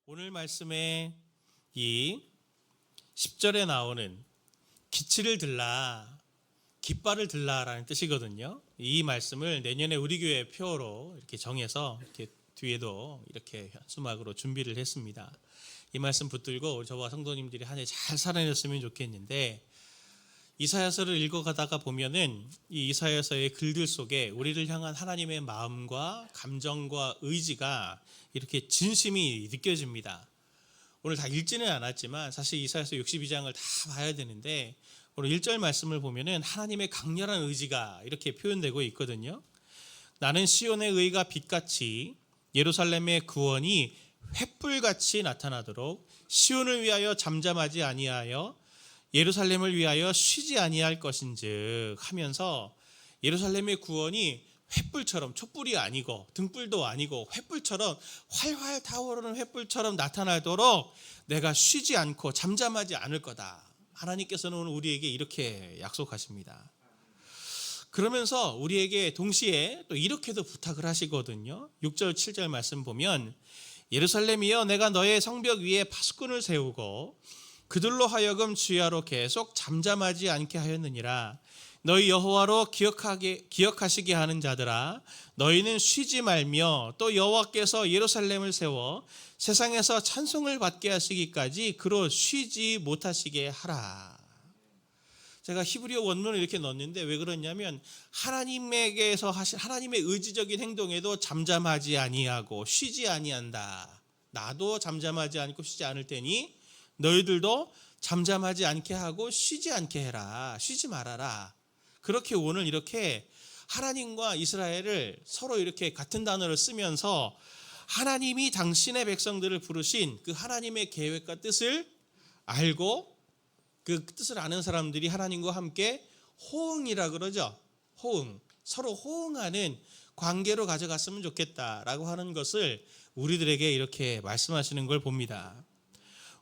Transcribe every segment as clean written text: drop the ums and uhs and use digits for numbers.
오늘 말씀에 이 10절에 나오는 기치를 들라, 깃발을 들라라는 뜻이거든요. 이 말씀을 내년에 우리 교회 표어로 이렇게 정해서 이렇게 뒤에도 이렇게 현수막으로 준비를 했습니다. 이 말씀 붙들고 저와 성도님들이 한 해 잘 살아냈으면 좋겠는데, 이사야서를 읽어가다가 보면은 이 이사야서의 글들 속에 우리를 향한 하나님의 마음과 감정과 의지가 이렇게 진심이 느껴집니다. 오늘 다 읽지는 않았지만 사실 이사야서 62장을 다 봐야 되는데, 오늘 1절 말씀을 보면은 하나님의 강렬한 의지가 이렇게 표현되고 있거든요. 나는 시온의 의가 빛같이 예루살렘의 구원이 횃불같이 나타나도록 시온을 위하여 잠잠하지 아니하여 예루살렘을 위하여 쉬지 아니할 것인즉 하면서, 예루살렘의 구원이 횃불처럼, 촛불이 아니고 등불도 아니고 횃불처럼 활활 타오르는 횃불처럼 나타나도록 내가 쉬지 않고 잠잠하지 않을 거다. 하나님께서는 오늘 우리에게 이렇게 약속하십니다. 그러면서 우리에게 동시에 또 이렇게도 부탁을 하시거든요. 6절 7절 말씀 보면, 예루살렘이여 내가 너의 성벽 위에 파수꾼을 세우고 그들로 하여금 주야로 계속 잠잠하지 않게 하였느니라. 너희 여호와로 기억하시게 하는 자들아, 너희는 쉬지 말며 또 여호와께서 예루살렘을 세워 세상에서 찬송을 받게 하시기까지 그로 쉬지 못하시게 하라. 제가 히브리어 원문을 이렇게 넣었는데 왜 그러냐면, 하나님에게서 하신 하나님의 의지적인 행동에도 잠잠하지 아니하고 쉬지 아니한다. 나도 잠잠하지 않고 쉬지 않을 테니 너희들도 잠잠하지 않게 하고 쉬지 않게 해라. 쉬지 말아라. 그렇게 오늘 이렇게 하나님과 이스라엘을 서로 이렇게 같은 단어를 쓰면서 하나님이 당신의 백성들을 부르신 그 하나님의 계획과 뜻을 알고, 그 뜻을 아는 사람들이 하나님과 함께 호응이라 그러죠. 호응. 서로 호응하는 관계로 가져갔으면 좋겠다라고 하는 것을 우리들에게 이렇게 말씀하시는 걸 봅니다.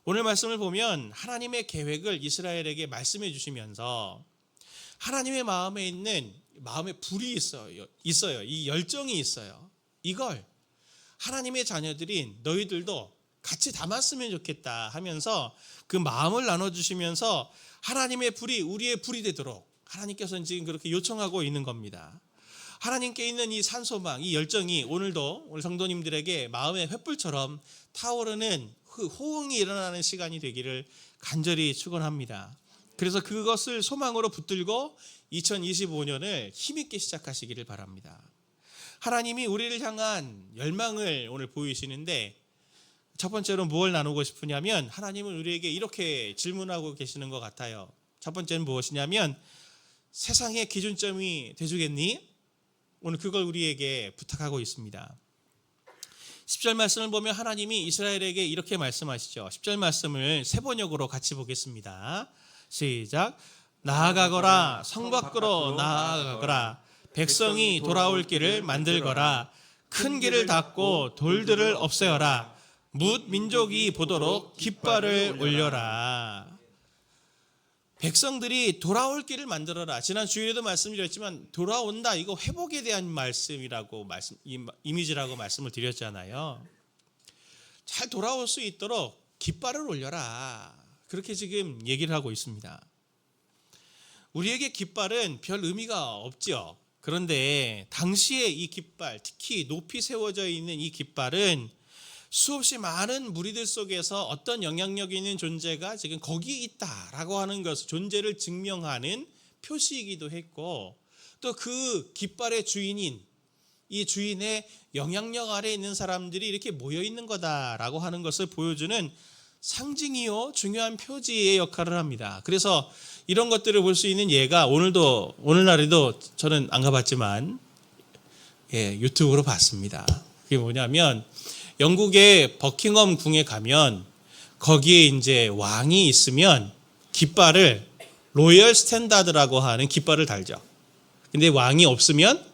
오늘 말씀을 보면 하나님의 계획을 이스라엘에게 말씀해 주시면서 하나님의 마음에 있는 마음의 불이 있어요. 이 열정이 있어요. 이걸 하나님의 자녀들인 너희들도 같이 담았으면 좋겠다 하면서 그 마음을 나눠주시면서 하나님의 불이 우리의 불이 되도록 하나님께서는 지금 그렇게 요청하고 있는 겁니다. 하나님께 있는 이 산소망, 이 열정이 오늘도 우리 성도님들에게 마음의 횃불처럼 타오르는 그 호응이 일어나는 시간이 되기를 간절히 축원합니다. 그래서 그것을 소망으로 붙들고 2025년을 힘있게 시작하시기를 바랍니다. 하나님이 우리를 향한 열망을 오늘 보이시는데, 첫 번째로 무엇을 나누고 싶으냐면, 하나님은 우리에게 이렇게 질문하고 계시는 것 같아요. 첫 번째는 무엇이냐면, 세상의 기준점이 되주겠니? 오늘 그걸 우리에게 부탁하고 있습니다. 10절 말씀을 보면 하나님이 이스라엘에게 이렇게 말씀하시죠. 10절 말씀을 세 번역으로 같이 보겠습니다. 시작. 나아가거라, 성 밖으로 나아가거라, 백성이 돌아올 길을 만들거라, 큰 길을 닫고 돌들을 없애어라, 뭇 민족이 보도록 깃발을 올려라. 백성들이 돌아올 길을 만들어라. 지난 주일에도 말씀드렸지만 돌아온다, 이거 회복에 대한 말씀이라고 이미지라고 말씀을 드렸잖아요. 잘 돌아올 수 있도록 깃발을 올려라. 그렇게 지금 얘기를 하고 있습니다. 우리에게 깃발은 별 의미가 없죠. 그런데 당시에 이 깃발, 특히 높이 세워져 있는 이 깃발은 수없이 많은 무리들 속에서 어떤 영향력 있는 존재가 지금 거기 있다라고 하는 것을, 존재를 증명하는 표시이기도 했고, 또 그 깃발의 주인인 이 주인의 영향력 아래에 있는 사람들이 이렇게 모여 있는 거다라고 하는 것을 보여주는 상징이요 중요한 표지의 역할을 합니다. 그래서 이런 것들을 볼 수 있는 예가 오늘날에도 저는 안 가봤지만 유튜브로 봤습니다. 그게 뭐냐면, 영국의 버킹엄 궁에 가면 거기에 이제 왕이 있으면 깃발을 로열 스탠다드라고 하는 깃발을 달죠. 근데 왕이 없으면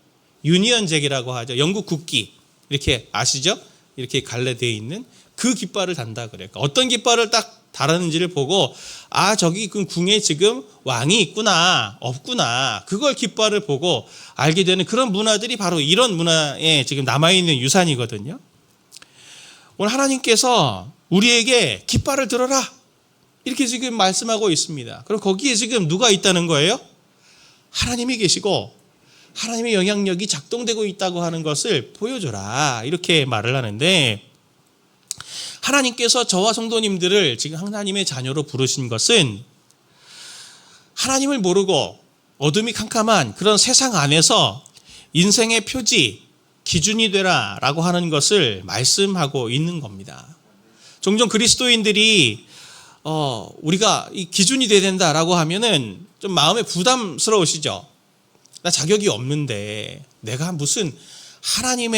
유니언 잭이라고 하죠. 영국 국기, 이렇게 아시죠? 이렇게 갈래되어 있는 그 깃발을 단다 그래요. 그러니까 어떤 깃발을 딱 달았는지를 보고, 아, 저기 그 궁에 지금 왕이 있구나 없구나, 그걸 깃발을 보고 알게 되는 그런 문화들이 바로 이런 문화에 지금 남아있는 유산이거든요. 오늘 하나님께서 우리에게 깃발을 들어라. 이렇게 지금 말씀하고 있습니다. 그럼 거기에 지금 누가 있다는 거예요? 하나님이 계시고 하나님의 영향력이 작동되고 있다고 하는 것을 보여줘라. 이렇게 말을 하는데, 하나님께서 저와 성도님들을 지금 하나님의 자녀로 부르신 것은 하나님을 모르고 어둠이 캄캄한 그런 세상 안에서 인생의 표지, 기준이 되라 라고 하는 것을 말씀하고 있는 겁니다. 종종 그리스도인들이 우리가 이 기준이 돼야 된다라고 하면은 좀 마음에 부담스러우시죠? 나 자격이 없는데 내가 무슨 하나님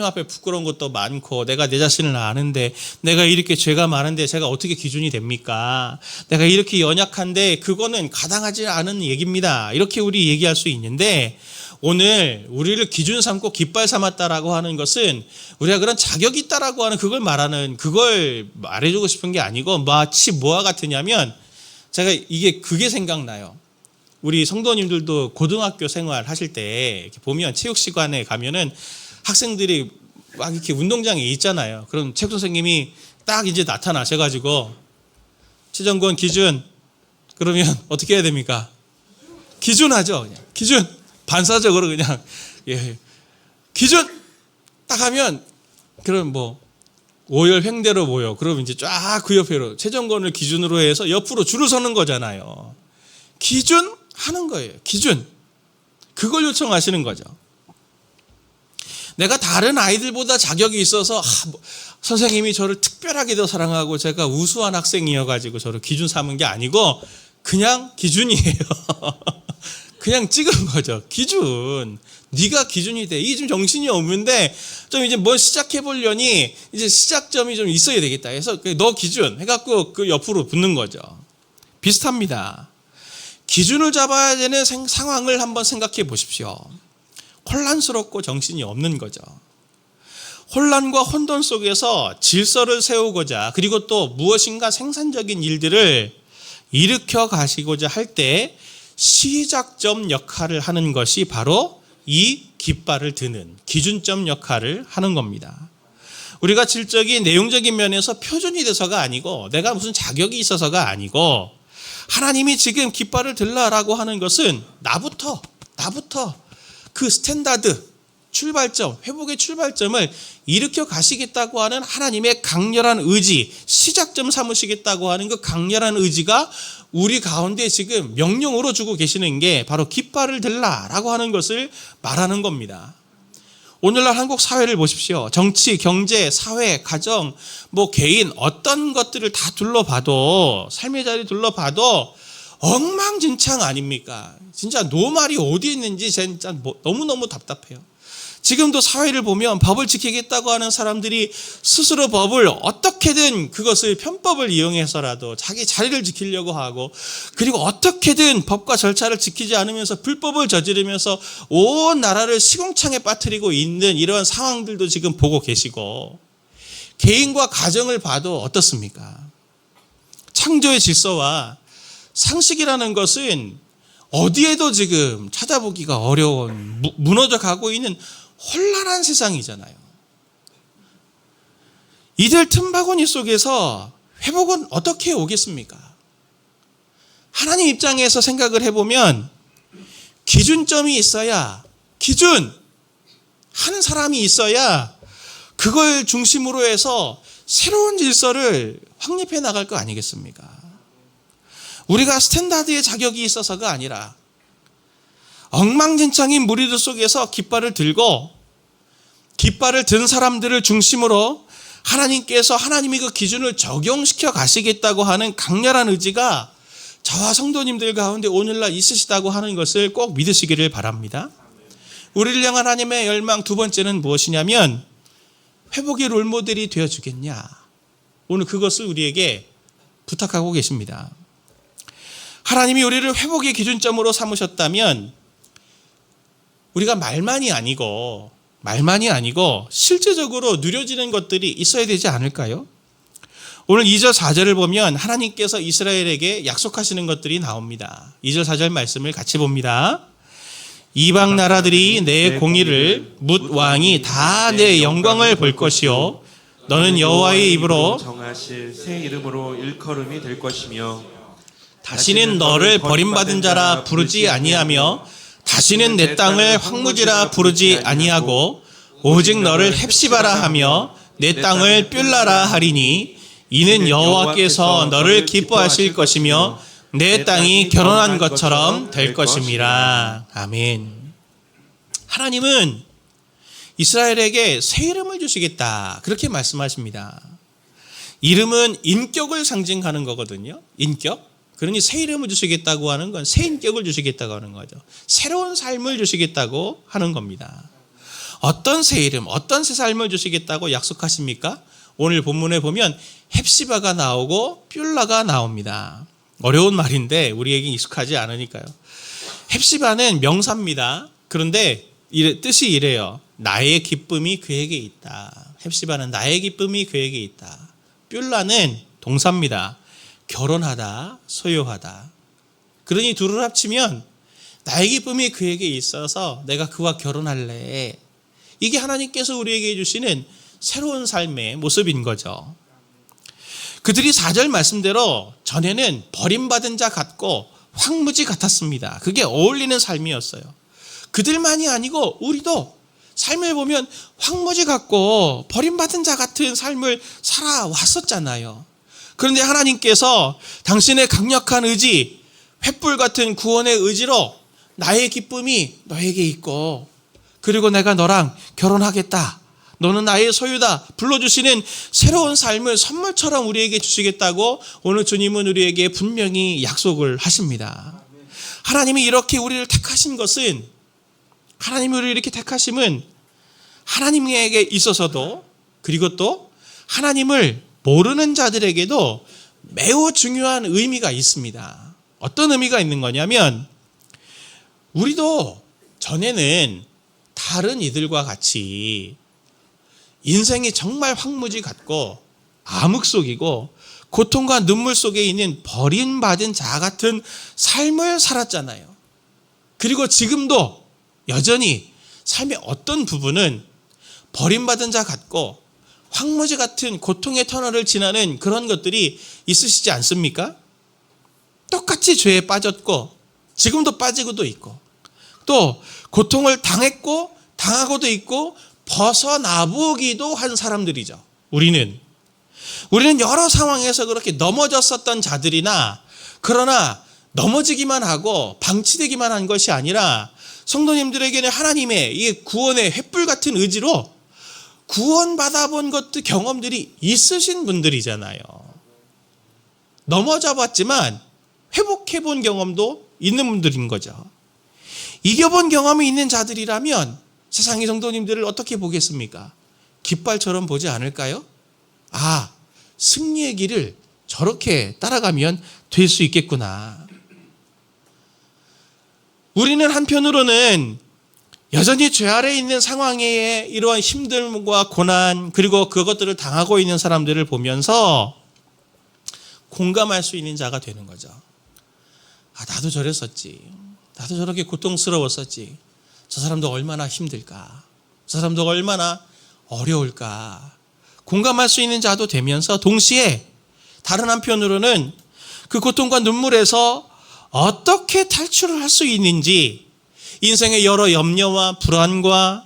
앞에 부끄러운 것도 많고 내가 내 자신을 아는데 내가 이렇게 죄가 많은데 제가 어떻게 기준이 됩니까? 내가 이렇게 연약한데 그거는 가당하지 않은 얘기입니다. 이렇게 우리 얘기할 수 있는데, 오늘 우리를 기준 삼고 깃발 삼았다라고 하는 것은 우리가 그런 자격이 있다라고 하는 그걸 말해주고 싶은 게 아니고, 마치 뭐와 같으냐면, 제가 그게 생각나요. 우리 성도님들도 고등학교 생활 하실 때 이렇게 보면 체육 시간에 가면은 학생들이 막 이렇게 운동장에 있잖아요. 그럼 체육 선생님이 딱 이제 나타나셔가지고 최정권 기준, 그러면 어떻게 해야 됩니까? 기준하죠. 그냥 기준, 반사적으로 그냥 기준 딱 하면, 그럼 뭐 5열 횡대로 모여. 그럼 이제 쫙 그 옆으로 최정권을 기준으로 해서 옆으로 줄을 서는 거잖아요. 기준 하는 거예요. 기준. 그걸 요청하시는 거죠. 내가 다른 아이들보다 자격이 있어서 선생님이 저를 특별하게 더 사랑하고 제가 우수한 학생이어가지고 저를 기준 삼은 게 아니고 그냥 기준이에요. 그냥 찍은 거죠. 기준. 네가 기준이 돼. 이게 좀 정신이 없는데 좀 이제 뭘 시작해 보려니 이제 시작점이 좀 있어야 되겠다 해서 너 기준 해갖고 그 옆으로 붙는 거죠. 비슷합니다. 기준을 잡아야 되는 상황을 한번 생각해 보십시오. 혼란스럽고 정신이 없는 거죠. 혼란과 혼돈 속에서 질서를 세우고자, 그리고 또 무엇인가 생산적인 일들을 일으켜 가시고자 할 때 시작점 역할을 하는 것이 바로 이 깃발을 드는 기준점 역할을 하는 겁니다. 우리가 질적인 내용적인 면에서 표준이 돼서가 아니고 내가 무슨 자격이 있어서가 아니고, 하나님이 지금 깃발을 들라라고 하는 것은 나부터 그 스탠다드, 출발점, 회복의 출발점을 일으켜 가시겠다고 하는 하나님의 강렬한 의지, 시작점 삼으시겠다고 하는 그 강렬한 의지가 우리 가운데 지금 명령으로 주고 계시는 게 바로 깃발을 들라라고 하는 것을 말하는 겁니다. 오늘날 한국 사회를 보십시오. 정치, 경제, 사회, 가정, 개인 어떤 것들을 다 둘러봐도, 삶의 자리 둘러봐도 엉망진창 아닙니까? 진짜 노말이 어디 있는지 진짜 너무너무 답답해요. 지금도 사회를 보면 법을 지키겠다고 하는 사람들이 스스로 법을 어떻게든 그것을 편법을 이용해서라도 자기 자리를 지키려고 하고, 그리고 어떻게든 법과 절차를 지키지 않으면서 불법을 저지르면서 온 나라를 시궁창에 빠뜨리고 있는 이런 상황들도 지금 보고 계시고, 개인과 가정을 봐도 어떻습니까? 창조의 질서와 상식이라는 것은 어디에도 지금 찾아보기가 어려운, 무너져 가고 있는 혼란한 세상이잖아요. 이들 틈바구니 속에서 회복은 어떻게 오겠습니까? 하나님 입장에서 생각을 해보면 기준점이 있어야, 기준 하는 사람이 있어야 그걸 중심으로 해서 새로운 질서를 확립해 나갈 거 아니겠습니까? 우리가 스탠다드의 자격이 있어서가 아니라 엉망진창인 무리들 속에서 깃발을 들고, 깃발을 든 사람들을 중심으로 하나님께서 하나님이 그 기준을 적용시켜 가시겠다고 하는 강렬한 의지가 저와 성도님들 가운데 오늘날 있으시다고 하는 것을 꼭 믿으시기를 바랍니다. 우리를 향한 하나님의 열망 두 번째는 무엇이냐면, 회복의 롤모델이 되어주겠냐. 오늘 그것을 우리에게 부탁하고 계십니다. 하나님이 우리를 회복의 기준점으로 삼으셨다면 우리가 말만이 아니고 실제적으로 누려지는 것들이 있어야 되지 않을까요? 오늘 2절 4절을 보면 하나님께서 이스라엘에게 약속하시는 것들이 나옵니다. 2절 4절 말씀을 같이 봅니다. 이방 나라들이 내 공의를 묻 왕이 다 내 영광을 볼 것이요 너는 여호와의 입으로 정하실 새 이름으로 일컬음이 될 것이며 다시는 너를 버림받은 자라 부르지 아니하며 다시는 내 땅을 황무지라 부르지 아니하고 오직 너를 헵시바라 하며 내 땅을 뷸라라 하리니 이는 여호와께서 너를 기뻐하실 것이며 내 땅이 결혼한 것처럼 될 것임이라. 아멘. 하나님은 이스라엘에게 새 이름을 주시겠다 그렇게 말씀하십니다. 이름은 인격을 상징하는 거거든요. 인격. 그러니 새 이름을 주시겠다고 하는 건 새 인격을 주시겠다고 하는 거죠. 새로운 삶을 주시겠다고 하는 겁니다. 어떤 새 이름, 어떤 새 삶을 주시겠다고 약속하십니까? 오늘 본문에 보면 헵시바가 나오고 뷸라가 나옵니다. 어려운 말인데 우리에게 익숙하지 않으니까요. 헵시바는 명사입니다. 그런데 뜻이 이래요. 나의 기쁨이 그에게 있다. 헵시바는 나의 기쁨이 그에게 있다. 뷸라는 동사입니다. 결혼하다, 소유하다. 그러니 둘을 합치면 나의 기쁨이 그에게 있어서 내가 그와 결혼할래. 이게 하나님께서 우리에게 주시는 새로운 삶의 모습인 거죠. 그들이 4절 말씀대로 전에는 버림받은 자 같고 황무지 같았습니다. 그게 어울리는 삶이었어요. 그들만이 아니고 우리도 삶을 보면 황무지 같고 버림받은 자 같은 삶을 살아왔었잖아요. 그런데 하나님께서 당신의 강력한 의지, 횃불 같은 구원의 의지로 나의 기쁨이 너에게 있고 그리고 내가 너랑 결혼하겠다. 너는 나의 소유다. 불러주시는 새로운 삶을 선물처럼 우리에게 주시겠다고 오늘 주님은 우리에게 분명히 약속을 하십니다. 하나님이 이렇게 우리를 택하신 것은 하나님이 우리를 이렇게 택하심은 하나님에게 있어서도 그리고 또 하나님을 모르는 자들에게도 매우 중요한 의미가 있습니다. 어떤 의미가 있는 거냐면 우리도 전에는 다른 이들과 같이 인생이 정말 황무지 같고 암흑 속이고 고통과 눈물 속에 있는 버림받은 자 같은 삶을 살았잖아요. 그리고 지금도 여전히 삶의 어떤 부분은 버림받은 자 같고 황무지 같은 고통의 터널을 지나는 그런 것들이 있으시지 않습니까? 똑같이 죄에 빠졌고 지금도 빠지고도 있고 또 고통을 당했고 당하고도 있고 벗어나보기도 한 사람들이죠. 우리는 여러 상황에서 그렇게 넘어졌었던 자들이나 그러나 넘어지기만 하고 방치되기만 한 것이 아니라 성도님들에게는 하나님의 이 구원의 횃불 같은 의지로 구원받아 본 것도 경험들이 있으신 분들이잖아요. 넘어져 봤지만 회복해 본 경험도 있는 분들인 거죠. 이겨본 경험이 있는 자들이라면 세상의 성도님들을 어떻게 보겠습니까? 깃발처럼 보지 않을까요? 아, 승리의 길을 저렇게 따라가면 될 수 있겠구나. 우리는 한편으로는 여전히 죄 아래에 있는 상황에 이러한 힘듦과 고난 그리고 그것들을 당하고 있는 사람들을 보면서 공감할 수 있는 자가 되는 거죠. 아, 나도 저랬었지. 나도 저렇게 고통스러웠었지. 저 사람도 얼마나 힘들까. 저 사람도 얼마나 어려울까. 공감할 수 있는 자도 되면서 동시에 다른 한편으로는 그 고통과 눈물에서 어떻게 탈출을 할 수 있는지 인생의 여러 염려와 불안과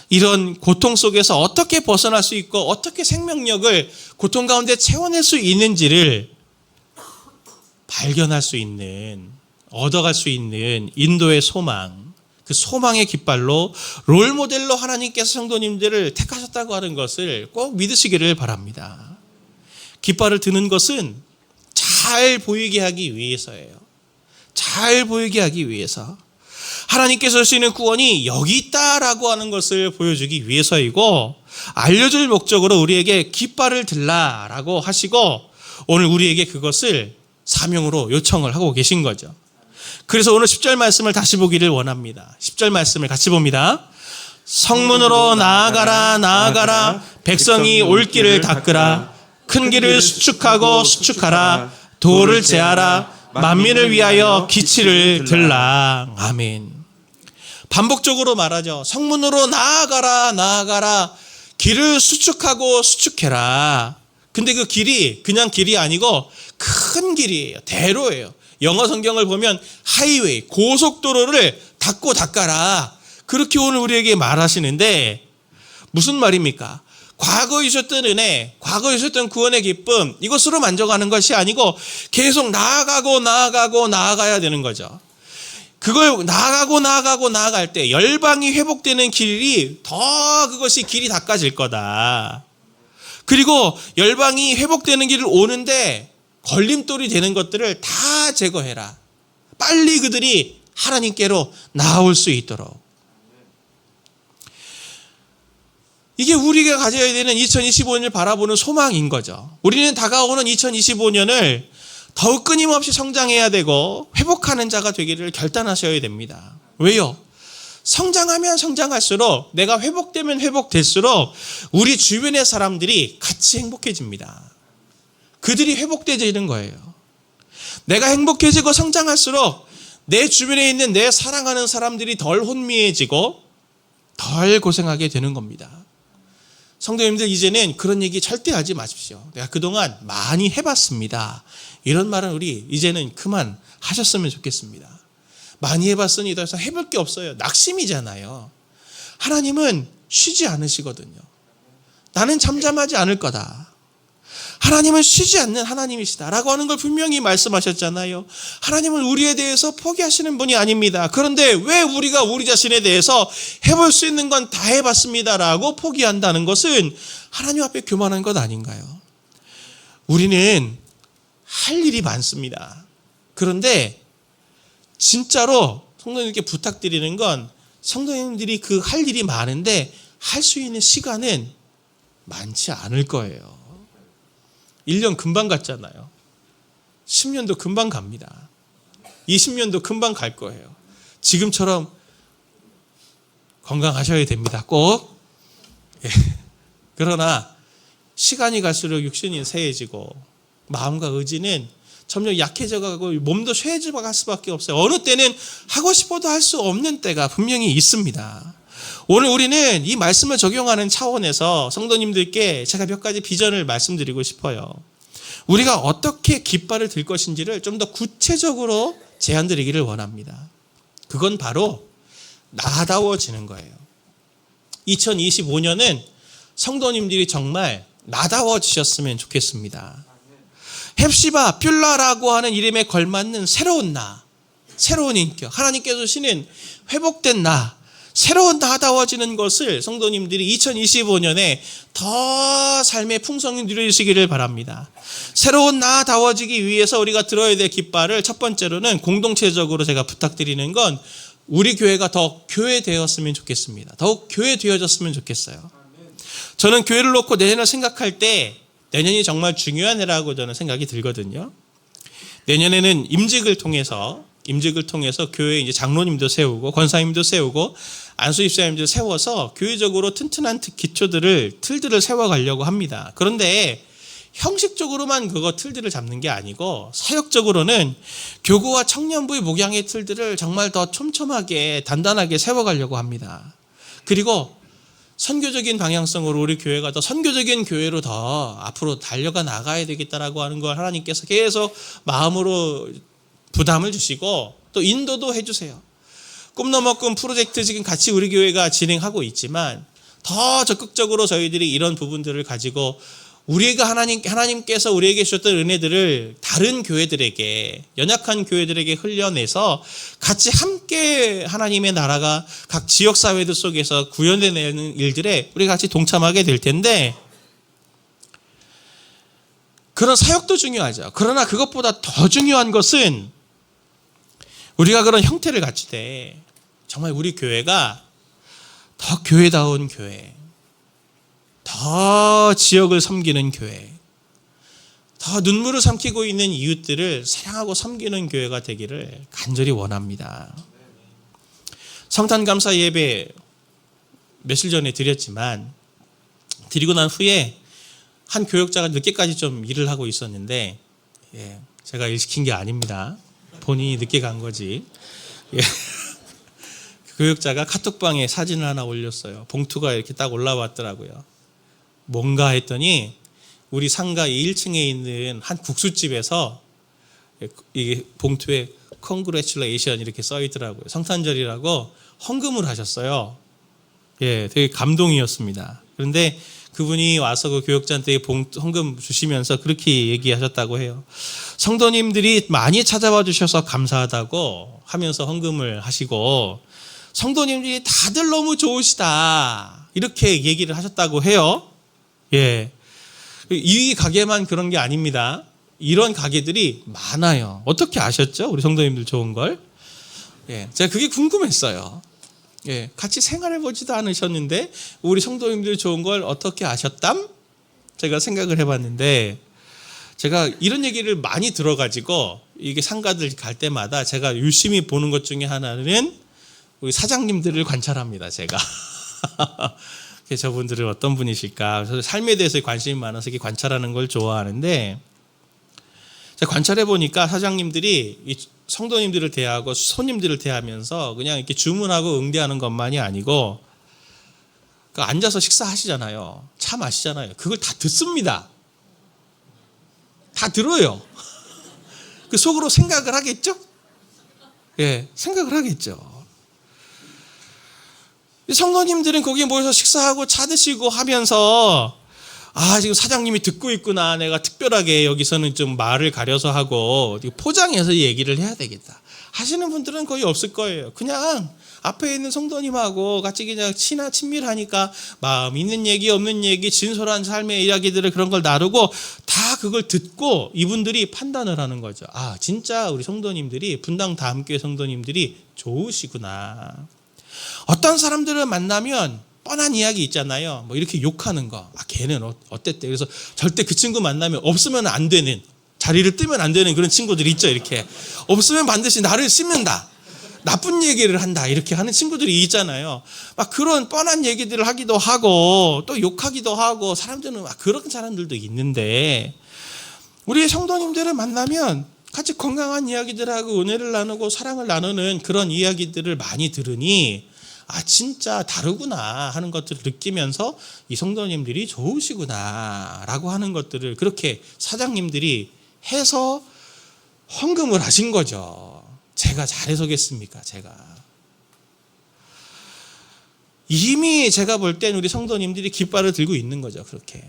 이런 고통 속에서 어떻게 벗어날 수 있고 어떻게 생명력을 고통 가운데 채워낼 수 있는지를 발견할 수 있는 얻어갈 수 있는 인도의 소망 그 소망의 깃발로 롤모델로 하나님께서 성도님들을 택하셨다고 하는 것을 꼭 믿으시기를 바랍니다. 깃발을 드는 것은 잘 보이게 하기 위해서예요. 잘 보이게 하기 위해서 하나님께서 주시는 구원이 여기 있다라고 하는 것을 보여주기 위해서이고 알려줄 목적으로 우리에게 깃발을 들라라고 하시고 오늘 우리에게 그것을 사명으로 요청을 하고 계신 거죠. 그래서 오늘 10절 말씀을 다시 보기를 원합니다. 10절 말씀을 같이 봅니다. 성문으로 나아가라 나아가라 백성이 올 길을 닦으라 큰 길을 수축하고 수축하라 도를 제하라 만민을 위하여 기치를 들라. 아멘. 반복적으로 말하죠. 성문으로 나아가라 나아가라 길을 수축하고 수축해라. 근데 그 길이 그냥 길이 아니고 큰 길이에요. 대로예요. 영어 성경을 보면 하이웨이, 고속도로를 닦고 닦아라. 그렇게 오늘 우리에게 말하시는데 무슨 말입니까? 과거에 있었던 은혜, 과거에 있었던 구원의 기쁨, 이것으로 만족하는 것이 아니고 계속 나아가야 되는 거죠. 그걸 나아갈 때 열방이 회복되는 길이 더 그것이 길이 닦아질 거다. 그리고 열방이 회복되는 길을 오는데 걸림돌이 되는 것들을 다 제거해라. 빨리 그들이 하나님께로 나올 수 있도록. 이게 우리가 가져야 되는 2025년을 바라보는 소망인 거죠. 우리는 다가오는 2025년을 더욱 끊임없이 성장해야 되고 회복하는 자가 되기를 결단하셔야 됩니다. 왜요? 성장하면 성장할수록, 내가 회복되면 회복될수록 우리 주변의 사람들이 같이 행복해집니다. 그들이 회복되지는 거예요. 내가 행복해지고 성장할수록 내 주변에 있는 내 사랑하는 사람들이 덜 혼미해지고 덜 고생하게 되는 겁니다. 성도님들, 이제는 그런 얘기 절대 하지 마십시오. 내가 그동안 많이 해봤습니다. 이런 말은 우리 이제는 그만 하셨으면 좋겠습니다. 많이 해봤으니 더 이상 해볼 게 없어요. 낙심이잖아요. 하나님은 쉬지 않으시거든요. 나는 잠잠하지 않을 거다. 하나님은 쉬지 않는 하나님이시다라고 하는 걸 분명히 말씀하셨잖아요. 하나님은 우리에 대해서 포기하시는 분이 아닙니다. 그런데 왜 우리가 우리 자신에 대해서 해볼 수 있는 건 다 해봤습니다라고 포기한다는 것은 하나님 앞에 교만한 것 아닌가요? 우리는 할 일이 많습니다. 그런데 진짜로 성도님께 부탁드리는 건, 성도님들이 그 할 일이 많은데 할 수 있는 시간은 많지 않을 거예요. 1년 금방 갔잖아요. 10년도 금방 갑니다. 20년도 금방 갈 거예요. 지금처럼 건강하셔야 됩니다. 꼭. 예. 그러나 시간이 갈수록 육신이 세해지고 마음과 의지는 점점 약해져가고 몸도 쇠해져갈 수밖에 없어요. 어느 때는 하고 싶어도 할 수 없는 때가 분명히 있습니다. 오늘 우리는 이 말씀을 적용하는 차원에서 성도님들께 제가 몇 가지 비전을 말씀드리고 싶어요. 우리가 어떻게 깃발을 들 것인지를 좀 더 구체적으로 제안드리기를 원합니다. 그건 바로 나다워지는 거예요. 2025년은 성도님들이 정말 나다워지셨으면 좋겠습니다. 헵시바, 뷸라라고 하는 이름에 걸맞는 새로운 나, 새로운 인격, 하나님께서 주시는 회복된 나, 새로운 나다워지는 것을 성도님들이 2025년에 더 삶의 풍성이 누리시기를 바랍니다. 새로운 나다워지기 위해서 우리가 들어야 될 깃발을 첫 번째로는 공동체적으로 제가 부탁드리는 건 우리 교회가 더 교회되었으면 좋겠습니다. 더욱 교회되어졌으면 좋겠어요. 저는 교회를 놓고 내년을 생각할 때 내년이 정말 중요한 해라고 저는 생각이 들거든요. 내년에는 임직을 통해서 교회에 이제 장로님도 세우고 권사님도 세우고 안수 집사님도 세워서 교회적으로 튼튼한 틀들을 세워가려고 합니다. 그런데 형식적으로만 그거 틀들을 잡는 게 아니고 사역적으로는 교구와 청년부의 목양의 틀들을 정말 더 촘촘하게 단단하게 세워가려고 합니다. 그리고 선교적인 방향성으로 우리 교회가 더 선교적인 교회로 더 앞으로 달려가 나가야 되겠다라고 하는 걸 하나님께서 계속 마음으로 부담을 주시고 또 인도도 해주세요. 꿈 넘어 꿈 프로젝트 지금 같이 우리 교회가 진행하고 있지만 더 적극적으로 저희들이 이런 부분들을 가지고 우리가 하나님께서 우리에게 주셨던 은혜들을 다른 교회들에게, 연약한 교회들에게 흘려내서 같이 함께 하나님의 나라가 각 지역사회들 속에서 구현되는 일들에 우리가 같이 동참하게 될 텐데, 그런 사역도 중요하죠. 그러나 그것보다 더 중요한 것은 우리가 그런 형태를 갖출 때 정말 우리 교회가 더 교회다운 교회, 더 지역을 섬기는 교회, 더 눈물을 삼키고 있는 이웃들을 사랑하고 섬기는 교회가 되기를 간절히 원합니다. 성탄감사 예배 며칠 전에 드렸지만 드리고 난 후에 한 교역자가 늦게까지 좀 일을 하고 있었는데, 제가 일 시킨 게 아닙니다. 본인이 늦게 간 거지. 그 교역자가 카톡방에 사진을 하나 올렸어요. 봉투가 이렇게 딱 올라왔더라고요. 뭔가 했더니 우리 상가 1층에 있는 한 국수집에서 이게 봉투에 Congratulation 이렇게 써 있더라고요. 성탄절이라고 헌금을 하셨어요. 예, 되게 감동이었습니다. 그런데 그분이 와서 그 교역자한테 헌금 주시면서 그렇게 얘기하셨다고 해요. 성도님들이 많이 찾아와 주셔서 감사하다고 하면서 헌금을 하시고, 성도님들이 다들 너무 좋으시다 이렇게 얘기를 하셨다고 해요. 예, 이 가게만 그런 게 아닙니다. 이런 가게들이 많아요. 어떻게 아셨죠? 우리 성도님들 좋은 걸? 예, 제가 그게 궁금했어요. 예, 같이 생활해 보지도 않으셨는데 우리 성도님들 좋은 걸 어떻게 아셨담? 제가 생각을 해봤는데, 제가 이런 얘기를 많이 들어가지고 이게 상가들 갈 때마다 제가 유심히 보는 것 중에 하나는 우리 사장님들을 관찰합니다. 제가 저분들은 어떤 분이실까? 삶에 대해서 관심이 많아서 이렇게 관찰하는 걸 좋아하는데, 제가 관찰해 보니까 사장님들이 이 성도님들을 대하고 손님들을 대하면서 그냥 이렇게 주문하고 응대하는 것만이 아니고, 앉아서 식사하시잖아요. 차 마시잖아요. 그걸 다 듣습니다. 다 들어요. 그 속으로 생각을 하겠죠? 예, 생각을 하겠죠. 성도님들은 거기에 모여서 식사하고 차 드시고 하면서, 아, 지금 사장님이 듣고 있구나. 내가 특별하게 여기서는 좀 말을 가려서 하고 포장해서 얘기를 해야 되겠다 하시는 분들은 거의 없을 거예요. 그냥 앞에 있는 성도님하고 같이 그냥 친밀하니까 마음 있는 얘기 없는 얘기 진솔한 삶의 이야기들을 그런 걸 나누고 다 그걸 듣고 이분들이 판단을 하는 거죠. 아, 진짜 우리 성도님들이, 분당 다음교회 성도님들이 좋으시구나. 어떤 사람들을 만나면 뻔한 이야기 있잖아요. 뭐 이렇게 욕하는 거. 아, 걔는 어땠대. 그래서 절대 그 친구 만나면 없으면 안 되는, 자리를 뜨면 안 되는 그런 친구들이 있죠. 이렇게 없으면 반드시 나를 씹는다, 나쁜 얘기를 한다, 이렇게 하는 친구들이 있잖아요. 막 그런 뻔한 얘기들을 하기도 하고 또 욕하기도 하고, 사람들은 막 그런 사람들도 있는데, 우리 성도님들을 만나면 같이 건강한 이야기들하고 은혜를 나누고 사랑을 나누는 그런 이야기들을 많이 들으니, 아, 진짜 다르구나 하는 것들을 느끼면서 이 성도님들이 좋으시구나 라고 하는 것들을 그렇게 사장님들이 해서 헌금을 하신 거죠. 제가 잘해서겠습니까? 제가 이미 제가 볼 땐 우리 성도님들이 깃발을 들고 있는 거죠. 그렇게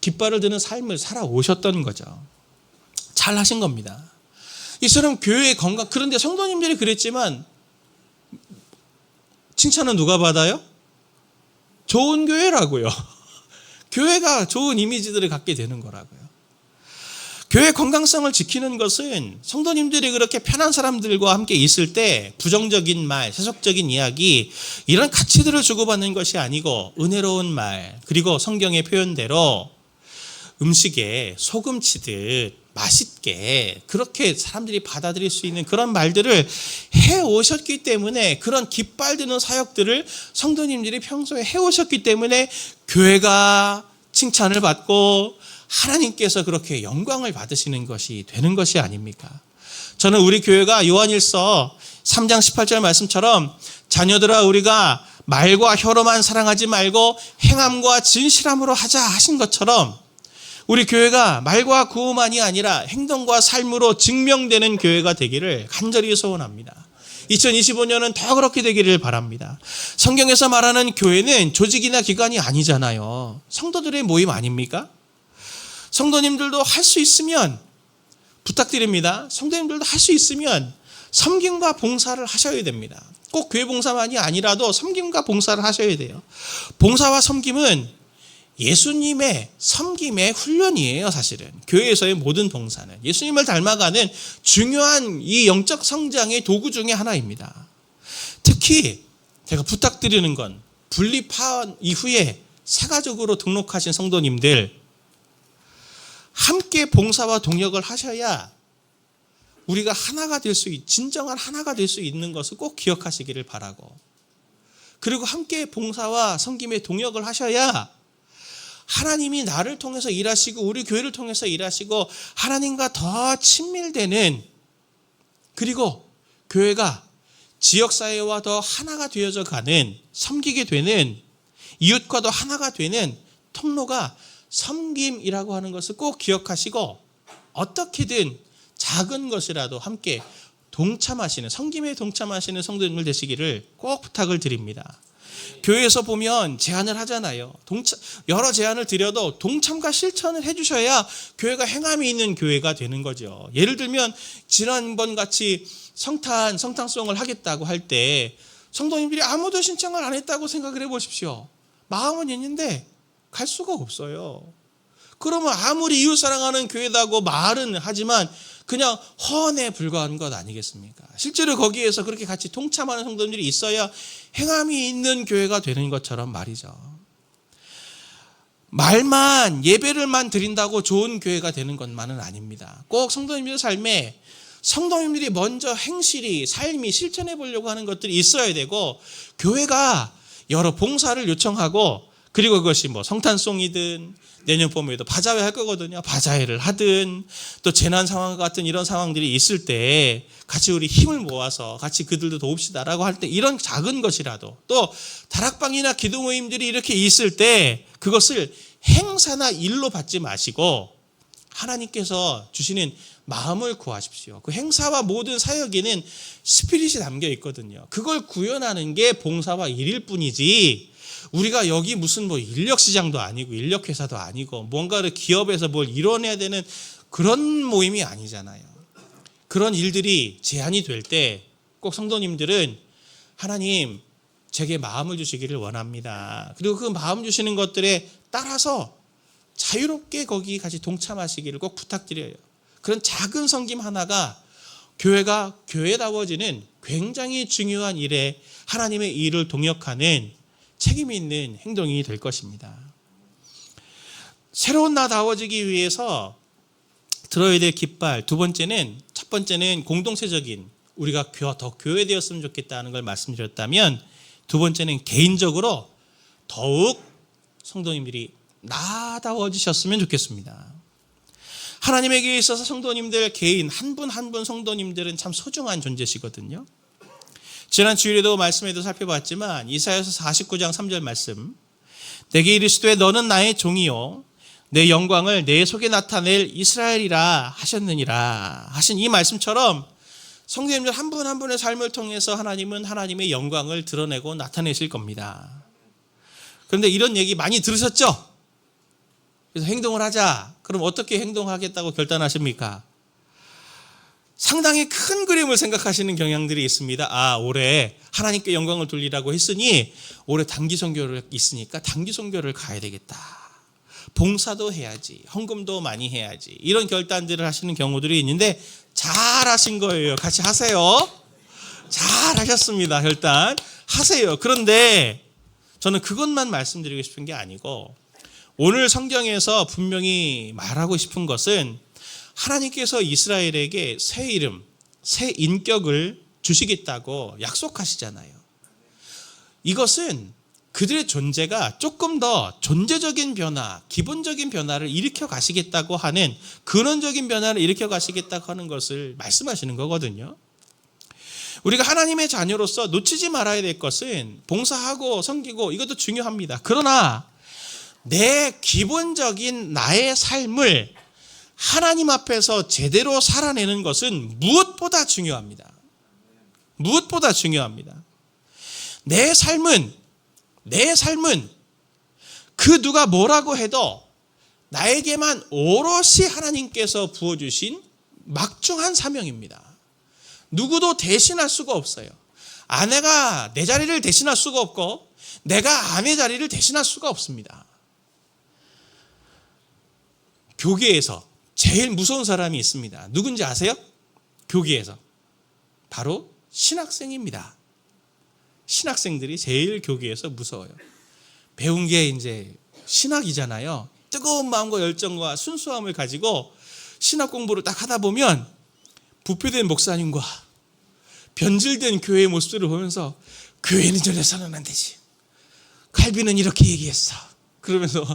깃발을 드는 삶을 살아오셨던 거죠. 잘 하신 겁니다. 이 사람 교회의 건강. 그런데 성도님들이 그랬지만 칭찬은 누가 받아요? 좋은 교회라고요. 교회가 좋은 이미지들을 갖게 되는 거라고요. 교회 건강성을 지키는 것은 성도님들이 그렇게 편한 사람들과 함께 있을 때 부정적인 말, 세속적인 이야기, 이런 가치들을 주고받는 것이 아니고, 은혜로운 말, 그리고 성경의 표현대로 음식에 소금 치듯 맛있게 그렇게 사람들이 받아들일 수 있는 그런 말들을 해오셨기 때문에, 그런 깃발 드는 사역들을 성도님들이 평소에 해오셨기 때문에 교회가 칭찬을 받고 하나님께서 그렇게 영광을 받으시는 것이 되는 것이 아닙니까? 저는 우리 교회가 요한일서 3장 18절 말씀처럼, 자녀들아 우리가 말과 혀로만 사랑하지 말고 행함과 진실함으로 하자 하신 것처럼, 우리 교회가 말과 구호만이 아니라 행동과 삶으로 증명되는 교회가 되기를 간절히 소원합니다. 2025년은 더 그렇게 되기를 바랍니다. 성경에서 말하는 교회는 조직이나 기관이 아니잖아요. 성도들의 모임 아닙니까? 성도님들도 할 수 있으면 부탁드립니다. 성도님들도 할 수 있으면 섬김과 봉사를 하셔야 됩니다. 꼭 교회 봉사만이 아니라도 섬김과 봉사를 하셔야 돼요. 봉사와 섬김은 예수님의 섬김의 훈련이에요. 사실은 교회에서의 모든 봉사는 예수님을 닮아가는 중요한 이 영적 성장의 도구 중에 하나입니다. 특히 제가 부탁드리는 건, 분립한 이후에 새가족으로 등록하신 성도님들, 함께 봉사와 동역을 하셔야 우리가 하나가 될 수, 진정한 하나가 될 수 있는 것을 꼭 기억하시기를 바라고, 그리고 함께 봉사와 섬김에 동역을 하셔야 하나님이 나를 통해서 일하시고 우리 교회를 통해서 일하시고 하나님과 더 친밀되는, 그리고 교회가 지역사회와 더 하나가 되어져 가는, 섬기게 되는, 이웃과 더 하나가 되는 통로가 섬김이라고 하는 것을 꼭 기억하시고 어떻게든 작은 것이라도 함께 동참하시는, 섬김에 동참하시는 성도님들 되시기를 꼭 부탁을 드립니다. 교회에서 보면 제안을 하잖아요. 여러 제안을 드려도 동참과 실천을 해주셔야 교회가 행함이 있는 교회가 되는 거죠. 예를 들면 지난번 같이 성탄송을 하겠다고 할 때 성도님들이 아무도 신청을 안 했다고 생각을 해보십시오. 마음은 있는데 갈 수가 없어요. 그러면 아무리 이웃 사랑하는 교회다고 말은 하지만 그냥 허언에 불과한 것 아니겠습니까? 실제로 거기에서 그렇게 같이 동참하는 성도님들이 있어야 행함이 있는 교회가 되는 것처럼 말이죠. 말만, 예배를만 드린다고 좋은 교회가 되는 것만은 아닙니다. 꼭 성도님들 삶에 성도님들이 먼저 행실이, 삶이 실천해 보려고 하는 것들이 있어야 되고, 교회가 여러 봉사를 요청하고, 그리고 그것이 뭐 성탄송이든 내년 봄에도 바자회 할 거거든요. 바자회를 하든 또 재난 상황 같은 이런 상황들이 있을 때 같이 우리 힘을 모아서 같이 그들도 도웁시다라고 할 때 이런 작은 것이라도, 또 다락방이나 기도 모임들이 이렇게 있을 때 그것을 행사나 일로 받지 마시고 하나님께서 주시는 마음을 구하십시오. 그 행사와 모든 사역에는 스피릿이 담겨 있거든요. 그걸 구현하는 게 봉사와 일일 뿐이지, 우리가 여기 무슨 뭐 인력시장도 아니고 인력회사도 아니고 뭔가를 기업에서 뭘 이뤄내야 되는 그런 모임이 아니잖아요. 그런 일들이 제한이 될 때 꼭 성도님들은 하나님 제게 마음을 주시기를 원합니다. 그리고 그 마음 주시는 것들에 따라서 자유롭게 거기 같이 동참하시기를 꼭 부탁드려요. 그런 작은 섬김 하나가 교회가 교회다워지는 굉장히 중요한 일에 하나님의 일을 동역하는 책임이 있는 행동이 될 것입니다. 새로운 나다워지기 위해서 들어야 될 깃발, 첫 번째는 공동체적인, 우리가 더 교회되었으면 좋겠다는 걸 말씀드렸다면, 두 번째는 개인적으로 더욱 성도님들이 나다워지셨으면 좋겠습니다. 하나님에게 있어서 성도님들 개인 한 분 한 분 성도님들은 참 소중한 존재시거든요. 지난 주일에도 말씀에도 살펴봤지만 이사야서 49장 3절 말씀, 내게 이르시되 너는 나의 종이요 내 영광을 내 속에 나타낼 이스라엘이라 하셨느니라 하신 이 말씀처럼 성도님들 한 분 한 분의 삶을 통해서 하나님은 하나님의 영광을 드러내고 나타내실 겁니다. 그런데 이런 얘기 많이 들으셨죠? 그래서 행동을 하자. 그럼 어떻게 행동하겠다고 결단하십니까? 상당히 큰 그림을 생각하시는 경향들이 있습니다. 올해 하나님께 영광을 돌리라고 했으니 올해 단기 선교를 있으니까 단기 선교를 가야 되겠다. 봉사도 해야지. 헌금도 많이 해야지. 이런 결단들을 하시는 경우들이 있는데 잘하신 거예요. 같이 하세요. 잘하셨습니다. 결단 하세요. 그런데 저는 그것만 말씀드리고 싶은 게 아니고, 오늘 성경에서 분명히 말하고 싶은 것은 하나님께서 이스라엘에게 새 이름, 새 인격을 주시겠다고 약속하시잖아요. 이것은 그들의 존재가 조금 더 존재적인 변화, 기본적인 변화를 일으켜 가시겠다고 하는, 근원적인 변화를 일으켜 가시겠다고 하는 것을 말씀하시는 거거든요. 우리가 하나님의 자녀로서 놓치지 말아야 될 것은 봉사하고 섬기고 이것도 중요합니다. 그러나 내 기본적인 나의 삶을 하나님 앞에서 제대로 살아내는 것은 무엇보다 중요합니다. 무엇보다 중요합니다. 내 삶은 그 누가 뭐라고 해도 나에게만 오롯이 하나님께서 부어주신 막중한 사명입니다. 누구도 대신할 수가 없어요. 아내가 내 자리를 대신할 수가 없고 내가 아내 자리를 대신할 수가 없습니다. 교계에서 제일 무서운 사람이 있습니다. 누군지 아세요? 교계에서. 바로 신학생입니다. 신학생들이 제일 교계에서 무서워요. 배운 게 이제 신학이잖아요. 뜨거운 마음과 열정과 순수함을 가지고 신학 공부를 딱 하다 보면 부패된 목사님과 변질된 교회의 모습들을 보면서 교회는 저래서는 안 되지. 칼빈은 이렇게 얘기했어. 그러면서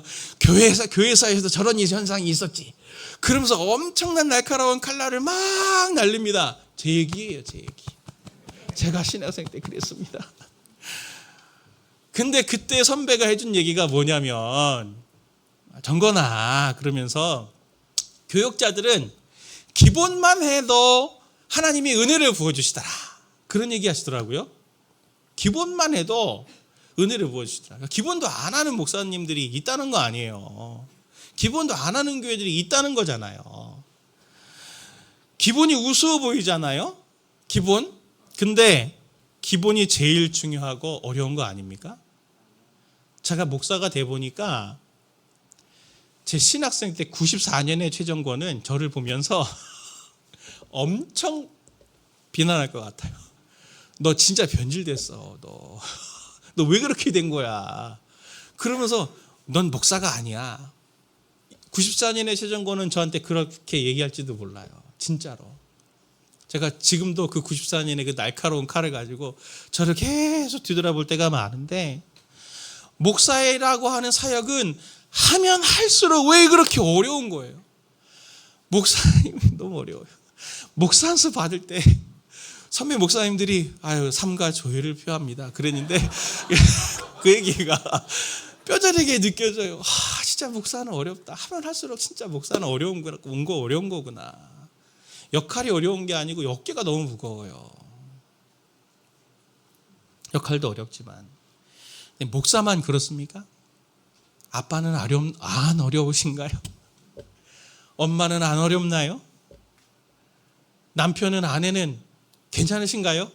교회사에서도 저런 현상이 있었지. 그러면서 엄청난 날카로운 칼날을 막 날립니다. 제 얘기예요, 제 얘기. 제가 신학생 때 그랬습니다. 근데 그때 선배가 해준 얘기가 뭐냐면, 정건아 그러면서 교역자들은 기본만 해도 하나님이 은혜를 부어주시더라. 그런 얘기 하시더라고요. 기본만 해도 은혜를 부어주시더라. 기본도 안 하는 목사님들이 있다는 거 아니에요. 기본도 안 하는 교회들이 있다는 거잖아요. 기본이 우스워 보이잖아요. 기본. 근데 기본이 제일 중요하고 어려운 거 아닙니까? 제가 목사가 돼 보니까 제 신학생 때 94년의 최정권은 저를 보면서 엄청 비난할 것 같아요. 너 진짜 변질됐어. 너 왜 그렇게 된 거야? 그러면서 넌 목사가 아니야. 94년의 최정권은 저한테 그렇게 얘기할지도 몰라요. 진짜로. 제가 지금도 그 94년의 그 날카로운 칼을 가지고 저를 계속 뒤돌아볼 때가 많은데, 목사라고 하는 사역은 하면 할수록 왜 그렇게 어려운 거예요? 목사님이 너무 어려워요. 목사 안수 받을 때 선배 목사님들이 삼가 조회를 표합니다. 그랬는데 그 얘기가 뼈저리게 느껴져요. 진짜 목사는 어렵다. 하면 할수록 진짜 목사는 어려운 거구나. 역할이 어려운 게 아니고 어깨가 너무 무거워요. 역할도 어렵지만. 근데 목사만 그렇습니까? 아빠는 안 어려우신가요? 엄마는 안 어렵나요? 남편은, 아내는 괜찮으신가요?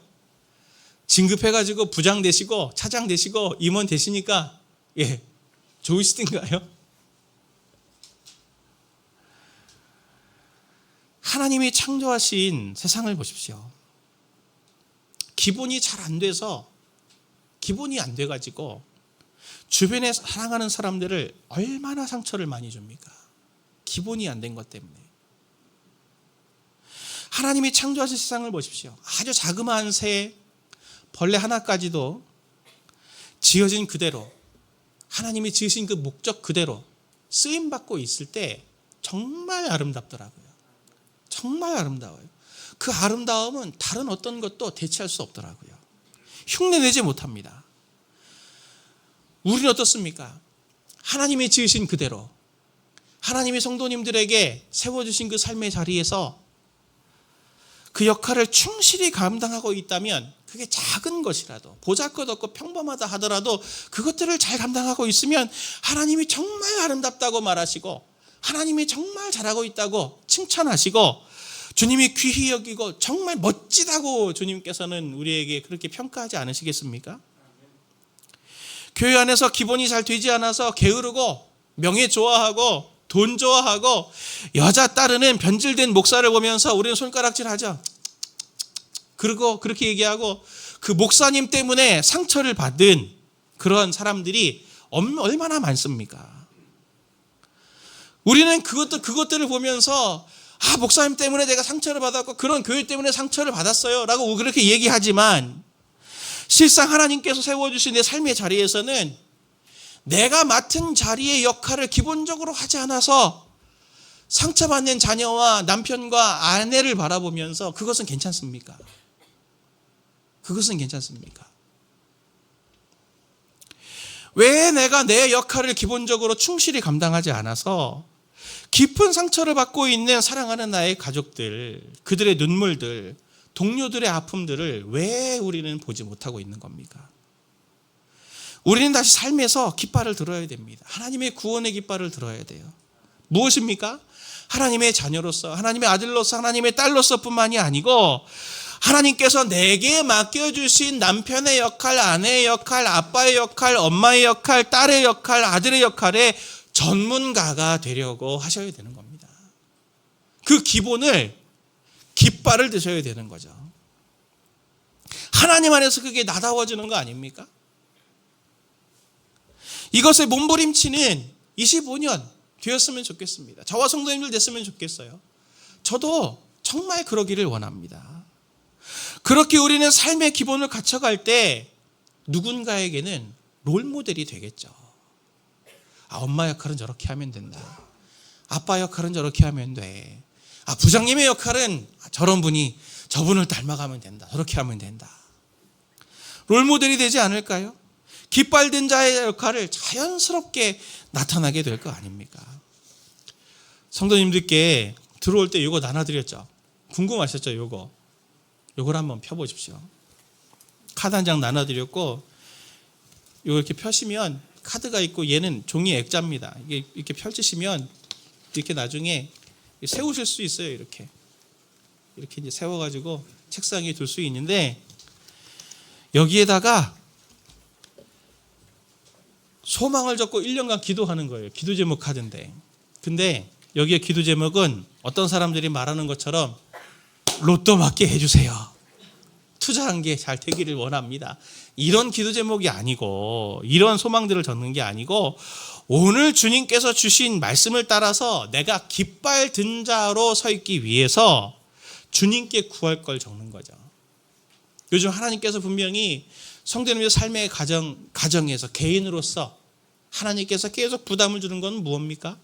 진급해가지고 부장 되시고 차장 되시고 임원 되시니까 좋으시던가요? 하나님이 창조하신 세상을 보십시오. 기본이 잘 안 돼서, 기본이 안 돼가지고 주변에 사랑하는 사람들을 얼마나 상처를 많이 줍니까? 기본이 안 된 것 때문에. 하나님이 창조하신 세상을 보십시오. 아주 자그마한 새, 벌레 하나까지도 지어진 그대로, 하나님이 지으신 그 목적 그대로 쓰임받고 있을 때 정말 아름답더라고요. 정말 아름다워요. 그 아름다움은 다른 어떤 것도 대체할 수 없더라고요. 흉내내지 못합니다. 우리는 어떻습니까? 하나님이 지으신 그대로, 하나님이 성도님들에게 세워주신 그 삶의 자리에서 그 역할을 충실히 감당하고 있다면, 그게 작은 것이라도, 보잘것없고 평범하다 하더라도 그것들을 잘 감당하고 있으면 하나님이 정말 아름답다고 말하시고, 하나님이 정말 잘하고 있다고 칭찬하시고, 주님이 귀히 여기고 정말 멋지다고 주님께서는 우리에게 그렇게 평가하지 않으시겠습니까? 교회 안에서 기본이 잘 되지 않아서 게으르고 명예 좋아하고 돈 좋아하고 여자 따르는 변질된 목사를 보면서 우리는 손가락질하죠. 그리고 그렇게 얘기하고, 그 목사님 때문에 상처를 받은 그런 사람들이 얼마나 많습니까? 우리는 그것들을 보면서 목사님 때문에 내가 상처를 받았고 그런 교회 때문에 상처를 받았어요 라고 그렇게 얘기하지만, 실상 하나님께서 세워주신 내 삶의 자리에서는 내가 맡은 자리의 역할을 기본적으로 하지 않아서 상처받는 자녀와 남편과 아내를 바라보면서 그것은 괜찮습니까? 그것은 괜찮습니까? 왜 내가 내 역할을 기본적으로 충실히 감당하지 않아서 깊은 상처를 받고 있는 사랑하는 나의 가족들, 그들의 눈물들, 동료들의 아픔들을 왜 우리는 보지 못하고 있는 겁니까? 우리는 다시 삶에서 깃발을 들어야 됩니다. 하나님의 구원의 깃발을 들어야 돼요. 무엇입니까? 하나님의 자녀로서, 하나님의 아들로서, 하나님의 딸로서 뿐만이 아니고, 하나님께서 내게 맡겨주신 남편의 역할, 아내의 역할, 아빠의 역할, 엄마의 역할, 딸의 역할, 아들의 역할에 전문가가 되려고 하셔야 되는 겁니다. 그 기본을, 깃발을 드셔야 되는 거죠. 하나님 안에서 그게 나다워지는 거 아닙니까? 이것에 몸부림치는 25년 되었으면 좋겠습니다. 저와 성도님들 됐으면 좋겠어요. 저도 정말 그러기를 원합니다. 그렇게 우리는 삶의 기본을 갖춰갈 때 누군가에게는 롤모델이 되겠죠. 엄마 역할은 저렇게 하면 된다. 아빠 역할은 저렇게 하면 돼. 부장님의 역할은 저분을 닮아가면 된다. 저렇게 하면 된다. 롤모델이 되지 않을까요? 깃발된 자의 역할을 자연스럽게 나타나게 될 거 아닙니까? 성도님들께 들어올 때 요거 나눠드렸죠. 궁금하셨죠? 요걸 한번 펴보십시오. 카드 한 장 나눠드렸고, 요거 이렇게 펴시면 카드가 있고, 얘는 종이 액자입니다. 이게 이렇게 펼치시면 이렇게 나중에 세우실 수 있어요. 이렇게 이제 세워가지고 책상에 둘 수 있는데, 여기에다가 소망을 적고 1년간 기도하는 거예요. 기도 제목 카드인데, 근데 여기에 기도 제목은 어떤 사람들이 말하는 것처럼 로또 맞게 해주세요, 투자한 게 잘 되기를 원합니다, 이런 기도 제목이 아니고, 이런 소망들을 적는 게 아니고, 오늘 주님께서 주신 말씀을 따라서 내가 깃발 든 자로 서 있기 위해서 주님께 구할 걸 적는 거죠. 요즘 하나님께서 분명히 성도님의 삶의 가정에서 개인으로서 하나님께서 계속 부담을 주는 건 무엇입니까?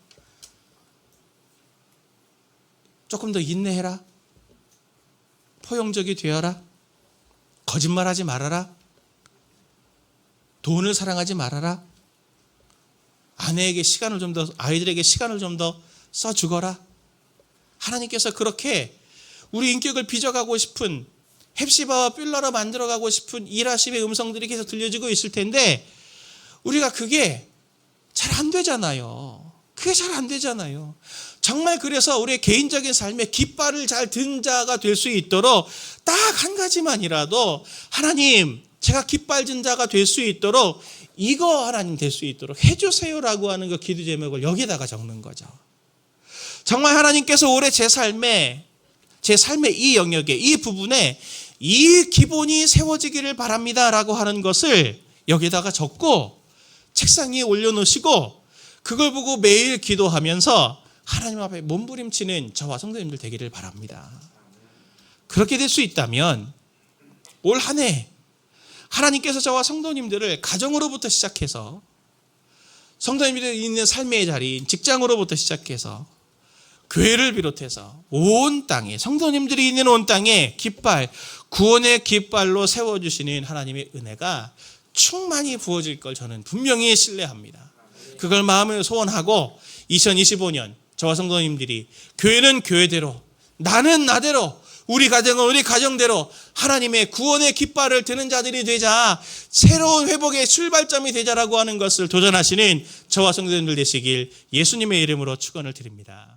조금 더 인내해라, 포용적이 되어라, 거짓말하지 말아라, 돈을 사랑하지 말아라, 아내에게 시간을 좀 더, 아이들에게 시간을 좀 더 써주거라. 하나님께서 그렇게 우리 인격을 빚어가고 싶은, 헵시바와 뷸라로 만들어가고 싶은 일하심의 음성들이 계속 들려지고 있을 텐데, 우리가 그게 잘 안 되잖아요. 그게 잘 안 되잖아요. 정말 그래서 우리의 개인적인 삶에 깃발을 잘 든 자가 될 수 있도록 딱 한 가지만이라도, 하나님, 제가 깃발 든 자가 될 수 있도록 이거 하나님 될 수 있도록 해주세요라고 하는 그 기도 제목을 여기다가 적는 거죠. 정말 하나님께서 올해 제 삶의 이 영역에, 이 부분에 이 기본이 세워지기를 바랍니다라고 하는 것을 여기다가 적고 책상 위에 올려놓으시고, 그걸 보고 매일 기도하면서 하나님 앞에 몸부림치는 저와 성도님들 되기를 바랍니다. 그렇게 될 수 있다면 올 한 해 하나님께서 저와 성도님들을 가정으로부터 시작해서, 성도님들이 있는 삶의 자리인 직장으로부터 시작해서 교회를 비롯해서 온 땅에, 성도님들이 있는 온 땅에 깃발, 구원의 깃발로 세워주시는 하나님의 은혜가 충만히 부어질 걸 저는 분명히 신뢰합니다. 그걸 마음을 소원하고 2025년 저와 성도님들이 교회는 교회대로, 나는 나대로, 우리 가정은 우리 가정대로 하나님의 구원의 깃발을 드는 자들이 되자, 새로운 회복의 출발점이 되자라고 하는 것을 도전하시는 저와 성도님들 되시길 예수님의 이름으로 축원을 드립니다.